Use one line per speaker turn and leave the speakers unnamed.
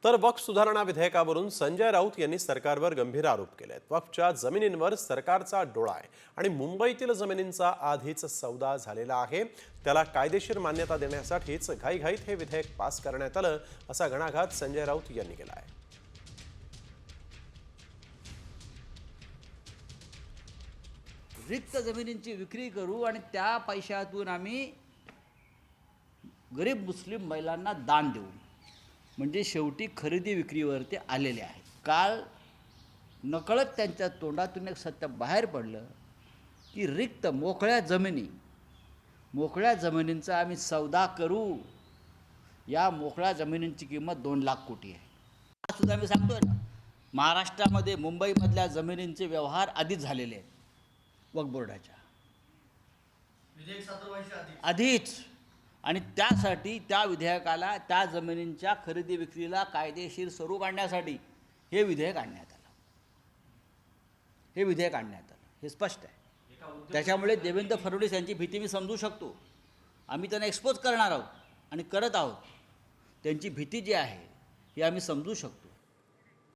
तर वक्फ सुधारणा विधेयकावरून संजय राऊत यांनी सरकारवर गंभीर आरोप केले आहेत। वक्फच्या जमिनींवर सरकारचा डोळा आहे आणि मुंबईतील जमिनींचा आधीच सौदा झालेला आहे। त्याला कायदेशीर मान्यता देण्यासाठीच घाईघाईत हे विधेयक पास करण्यात आलं, असा घणाघात संजय राऊत यांनी केला आहे।
रिक्त जमिनींची विक्री करू आणि त्या पैशातून आम्ही गरीब मुस्लिम महिलांना दान देऊ, म्हणजे शेवटी खरेदी विक्रीवर ते आलेले आहे। काल नकळत त्यांच्या तोंडातून एक सत्य बाहेर पडलं की रिक्त मोकळ्या जमिनींचा आम्ही सौदा करू। या मोकळ्या जमिनींची किंमत 2 लाख कोटी आहे। आज सुद्धा मी सांगतोय ना, महाराष्ट्रामध्ये मुंबईमधल्या जमिनींचे व्यवहार आधीच झालेले आहेत वक्फ बोर्डाच्या आधीच, आणि त्यासाठी त्या विधेयकाला त्या जमिनींच्या खरेदी विक्रीला कायदेशीर स्वरूप आणण्यासाठी हे विधेयक आणण्यात आलं। हे स्पष्ट आहे। त्याच्यामुळे देवेंद्र फडणवीस यांची भीती मी समजू शकतो। आम्ही त्यांना एक्सपोज करणार आहोत आणि करत आहोत। त्यांची भीती जी आहे हे आम्ही समजू शकतो।